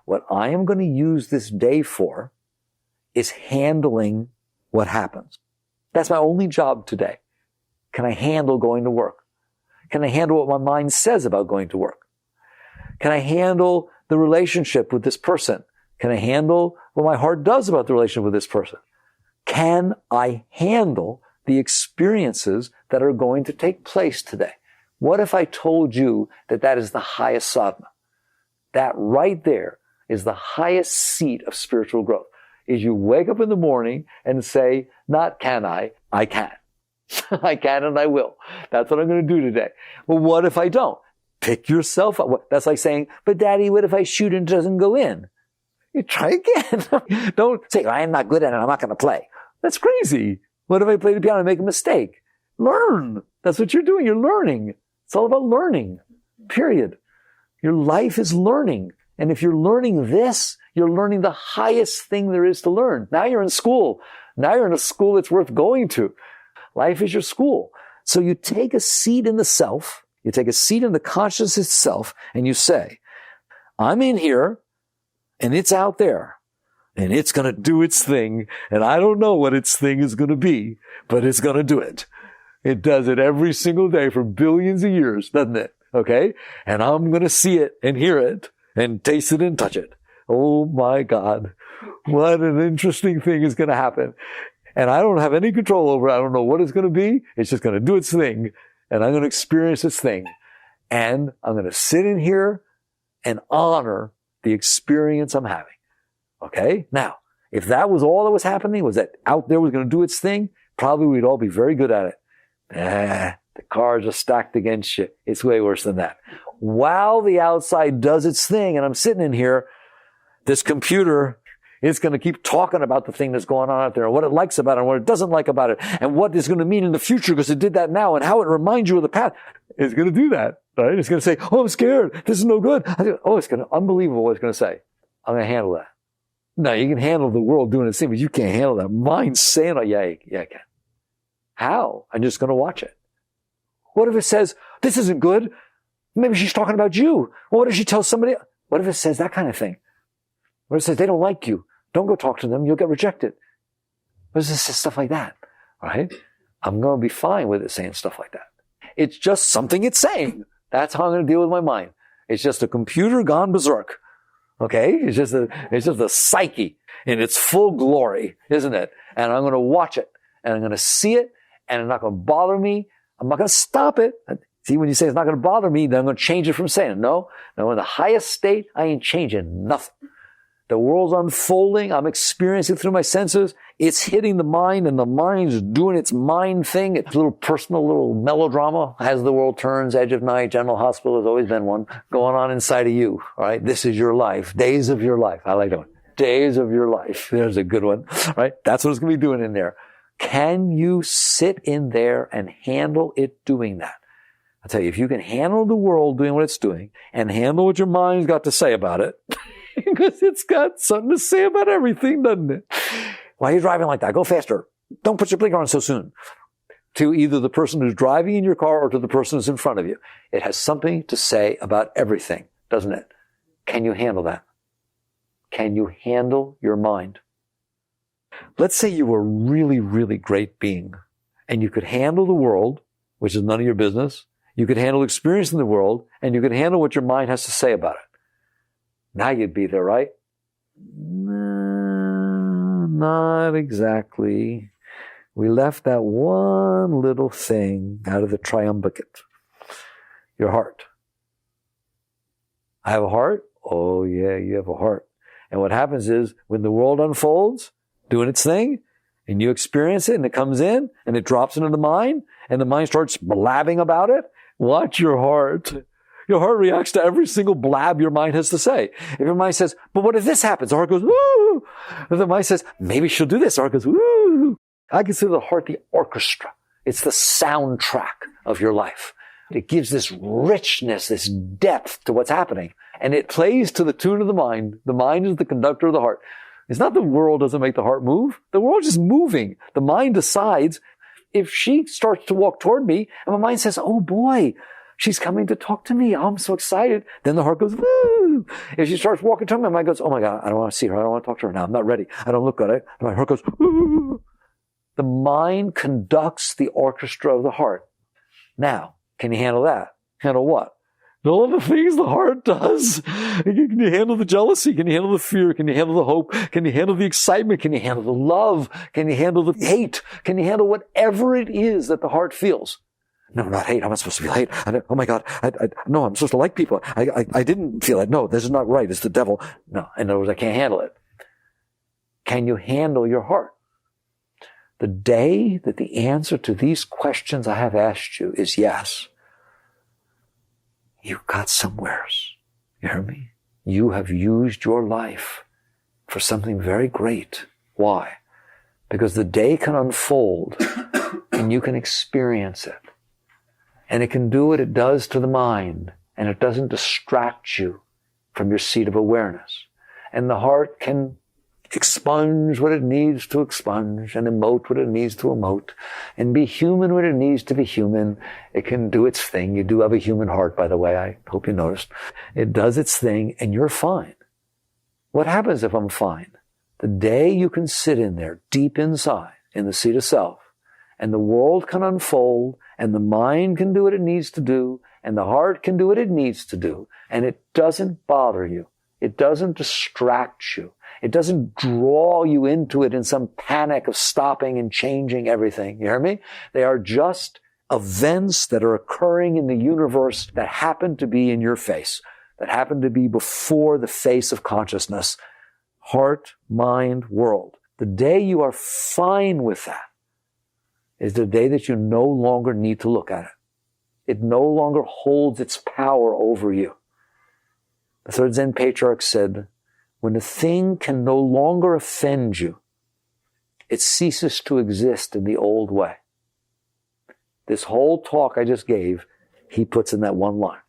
What I am going to use this day for is handling what happens. That's my only job today. Can I handle going to work? Can I handle what my mind says about going to work? Can I handle the relationship with this person? Can I handle what my heart does about the relationship with this person? Can I handle the experiences that are going to take place today? What if I told you that that is the highest sadhana? That right there is the highest seat of spiritual growth. Is you wake up in the morning and say, not can I can. I can and I will. That's what I'm going to do today. Well, what if I don't? Pick yourself up. That's like saying, but Daddy, what if I shoot and it doesn't go in? You try again. Don't say, I am not good at it, I'm not going to play. That's crazy. What if I play the piano and make a mistake? Learn. That's what you're doing. You're learning. It's all about learning. Period. Your life is learning. And if you're learning this, you're learning the highest thing there is to learn. Now you're in school. Now you're in a school that's worth going to. Life is your school. So you take a seat in the self, you take a seat in the consciousness itself, and you say, I'm in here, and it's out there, and it's going to do its thing, and I don't know what its thing is going to be, but it's going to do it. It does it every single day for billions of years, doesn't it? Okay? And I'm going to see it and hear it and taste it and touch it. Oh my God. What an interesting thing is going to happen. And I don't have any control over it. I don't know what it's going to be. It's just going to do its thing. And I'm going to experience its thing. And I'm going to sit in here and honor the experience I'm having. Okay? Now, if that was all that was happening, was that out there was going to do its thing, probably we'd all be very good at it. The cards are stacked against you. It's way worse than that. While the outside does its thing and I'm sitting in here, this computer is going to keep talking about the thing that's going on out there and what it likes about it and what it doesn't like about it and what it's going to mean in the future because it did that now and how it reminds you of the past. It's going to do that, right? It's going to say, oh, I'm scared. This is no good. It's going to, unbelievable what it's going to say. I'm going to handle that. No, you can handle the world doing its thing, but you can't handle that. Mind's saying, oh, yeah, I can. How? I'm just going to watch it. What if it says, this isn't good? Maybe she's talking about you. Well, what if she tells somebody? What if it says that kind of thing? What if it says they don't like you? Don't go talk to them. You'll get rejected. What if it says stuff like that? Right? I'm going to be fine with it saying stuff like that. It's just something it's saying. That's how I'm going to deal with my mind. It's just a computer gone berserk. Okay? It's just a psyche in its full glory, isn't it? And I'm going to watch it. And I'm going to see it. And it's not going to bother me. I'm not going to stop it. See, when you say it's not going to bother me, then I'm going to change it from saying it. No, in the highest state, I ain't changing nothing. The world's unfolding. I'm experiencing through my senses. It's hitting the mind, and the mind's doing its mind thing. It's a little personal, little melodrama. As the world turns, edge of night, General Hospital has always been one going on inside of you. All right, this is your life. Days of your life. I like that one. Days of your life. There's a good one. Right? That's what it's going to be doing in there. Can you sit in there and handle it doing that? I'll tell you, if you can handle the world doing what it's doing and handle what your mind's got to say about it, because it's got something to say about everything, doesn't it? Why are you driving like that? Go faster. Don't put your blinker on so soon. To either the person who's driving in your car or to the person who's in front of you. It has something to say about everything, doesn't it? Can you handle that? Can you handle your mind? Let's say you were a really, really great being and you could handle the world, which is none of your business. You could handle experience in the world and you could handle what your mind has to say about it. Now you'd be there, right? Not exactly. We left that one little thing out of the triumvirate. Your heart. I have a heart? Oh yeah, you have a heart. And what happens is when the world unfolds, doing its thing, and you experience it, and it comes in, and it drops into the mind, and the mind starts blabbing about it. Watch your heart. Your heart reacts to every single blab your mind has to say. If your mind says, but what if this happens? The heart goes, woo! If the mind says, maybe she'll do this, the heart goes, woo! I consider the heart the orchestra. It's the soundtrack of your life. It gives this richness, this depth to what's happening. And it plays to the tune of the mind. The mind is the conductor of the heart. It's not the world doesn't make the heart move. The world's just moving. The mind decides. If she starts to walk toward me and my mind says, oh boy, she's coming to talk to me. I'm so excited. Then the heart goes, woo. If she starts walking toward me, my mind goes, oh my God, I don't want to see her. I don't want to talk to her now. I'm not ready. I don't look good. And my heart goes, woo. The mind conducts the orchestra of the heart. Now, can you handle that? Handle what? All the things the heart does. Can you handle the jealousy? Can you handle the fear? Can you handle the hope? Can you handle the excitement? Can you handle the love? Can you handle the hate? Can you handle whatever it is that the heart feels? No, not hate. I'm not supposed to feel hate. Oh my God. No, I'm supposed to like people. I didn't feel it. No, this is not right. It's the devil. No, in other words, I can't handle it. Can you handle your heart? The day that the answer to these questions I have asked you is yes, you got somewheres. You hear me? You have used your life for something very great. Why? Because the day can unfold and you can experience it. And it can do what it does to the mind, and it doesn't distract you from your seat of awareness. And the heart can expunge what it needs to expunge and emote what it needs to emote and be human when it needs to be human. It can do its thing. You do have a human heart, by the way. I hope you noticed. It does its thing and you're fine. What happens if I'm fine? The day you can sit in there deep inside in the seat of self and the world can unfold and the mind can do what it needs to do and the heart can do what it needs to do and it doesn't bother you. It doesn't distract you. It doesn't draw you into it in some panic of stopping and changing everything. You hear me? They are just events that are occurring in the universe that happen to be in your face, that happen to be before the face of consciousness. Heart, mind, world. The day you are fine with that is the day that you no longer need to look at it. It no longer holds its power over you. The third Zen patriarch said, when a thing can no longer offend you, it ceases to exist in the old way. This whole talk I just gave, he puts in that one line.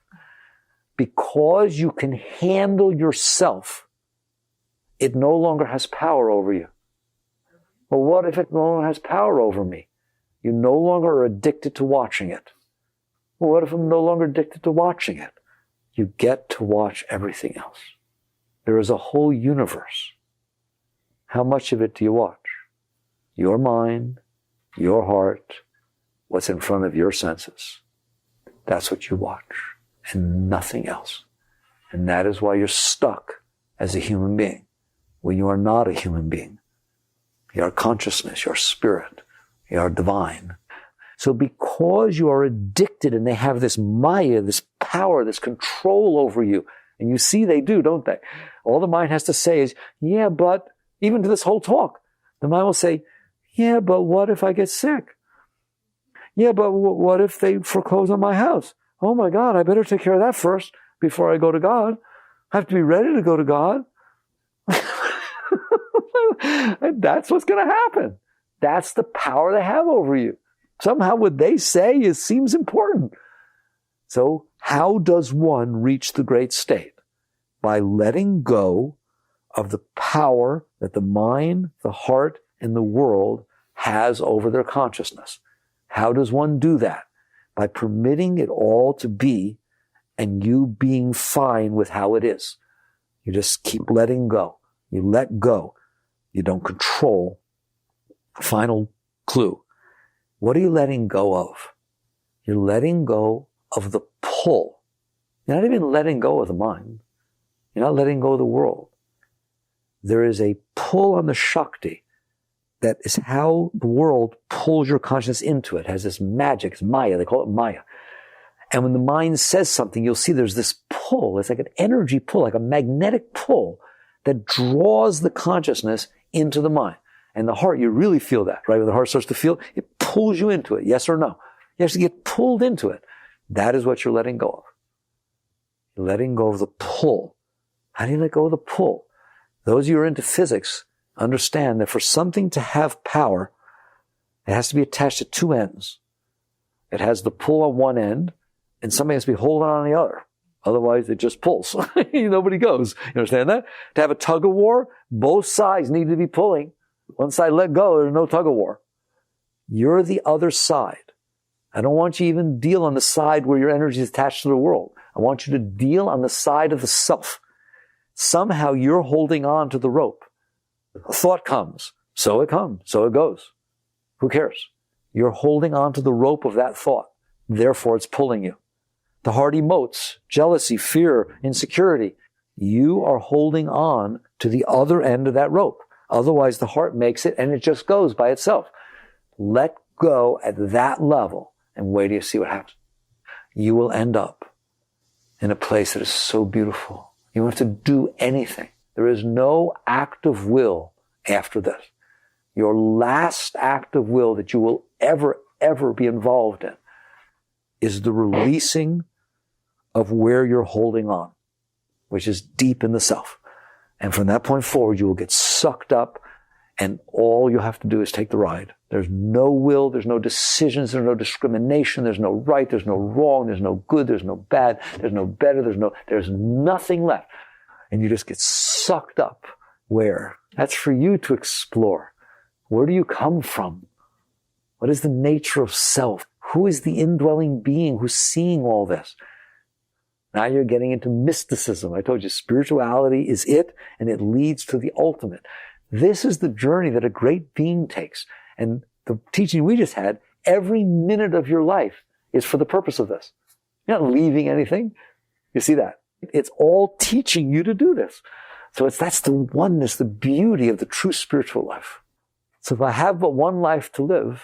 Because you can handle yourself, it no longer has power over you. Well, what if it no longer has power over me? You no longer are addicted to watching it. Well, what if I'm no longer addicted to watching it? You get to watch everything else. There is a whole universe. How much of it do you watch? Your mind, your heart, what's in front of your senses. That's what you watch, and nothing else. And that is why you're stuck as a human being, when you are not a human being. You are consciousness, you are spirit, you are divine. So because you are addicted and they have this maya, this power, this control over you, and you see they do, don't they? All the mind has to say is, yeah, but, even to this whole talk, the mind will say, yeah, but what if I get sick? Yeah, but what if they foreclose on my house? Oh my God, I better take care of that first before I go to God. I have to be ready to go to God. And that's what's going to happen. That's the power they have over you. Somehow what they say seems important. So how does one reach the great state? By letting go of the power that the mind, the heart, and the world has over their consciousness. How does one do that? By permitting it all to be and you being fine with how it is. You just keep letting go. You let go. You don't control. Final clue. What are you letting go of? You're letting go of the pull. You're not even letting go of the mind. You're not letting go of the world. There is a pull on the Shakti that is how the world pulls your consciousness into it. It has this magic, it's Maya, they call it Maya. And when the mind says something, you'll see there's this pull. It's like an energy pull, like a magnetic pull that draws the consciousness into the mind. And the heart, you really feel that, right? When the heart starts to feel, it pulls you into it, yes or no? You actually get pulled into it. That is what you're letting go of. You're letting go of the pull. How do you let go of the pull? Those of you who are into physics understand that for something to have power, It has to be attached at two ends. It has the pull on one end, and somebody has to be holding on the other. Otherwise, it just pulls. Nobody goes. You understand that? To have a tug of war, both sides need to be pulling. One side let go, there's no tug of war. You're the other side. I don't want you to even deal on the side where your energy is attached to the world. I want you to deal on the side of the self. Somehow you're holding on to the rope. A thought comes. So it comes. So it goes. Who cares? You're holding on to the rope of that thought. Therefore, it's pulling you. The heart emotes, jealousy, fear, insecurity. You are holding on to the other end of that rope. Otherwise, the heart makes it and it just goes by itself. Let go at that level and wait till you see what happens. You will end up in a place that is so beautiful. You don't have to do anything. There is no act of will after this. Your last act of will that you will ever be involved in is the releasing of where you're holding on, which is deep in the self. And from that point forward, you will get sucked up, and all you have to do is take the ride. There's no will, there's no decisions, there's no discrimination, there's no right, there's no wrong, there's no good, there's no bad, there's no better, there's nothing left. And you just get sucked up. Where? That's for you to explore. Where do you come from? What is the nature of self? Who is the indwelling being who's seeing all this? Now you're getting into mysticism. I told you spirituality is it, and it leads to the ultimate. This is the journey that a great being takes. And the teaching we just had, every minute of your life is for the purpose of this. You're not leaving anything. You see that? It's all teaching you to do this. So that's the oneness, the beauty of the true spiritual life. So if I have but one life to live,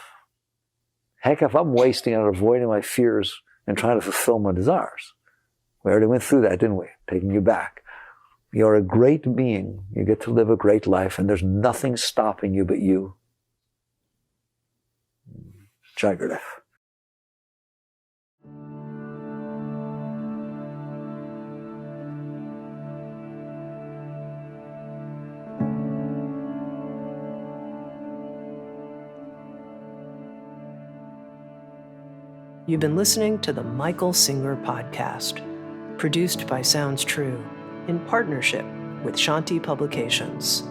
heck, if I'm wasting on avoiding my fears and trying to fulfill my desires. We already went through that, didn't we? Taking you back. You're a great being. You get to live a great life, and there's nothing stopping you but you. Jagrif. You've been listening to the Michael Singer Podcast, produced by Sounds True, in partnership with Shanti Publications.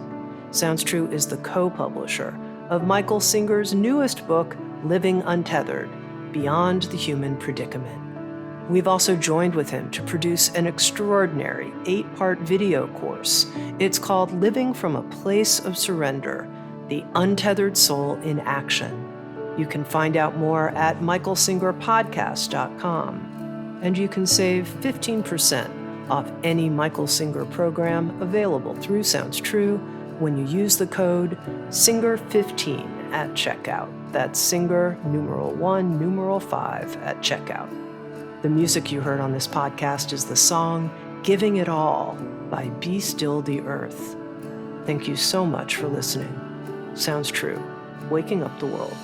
Sounds True is the co-publisher of Michael Singer's newest book, Living Untethered, Beyond the Human Predicament. We've also joined with him to produce an extraordinary 8-part video course. It's called Living from a Place of Surrender, The Untethered Soul in Action. You can find out more at michaelsingerpodcast.com, and you can save 15% off any Michael Singer program available through Sounds True when you use the code SINGER15 at checkout. That's Singer, numeral 1, numeral 5 at checkout. The music you heard on this podcast is the song Giving It All by Be Still the Earth. Thank you so much for listening. Sounds True, waking up the world.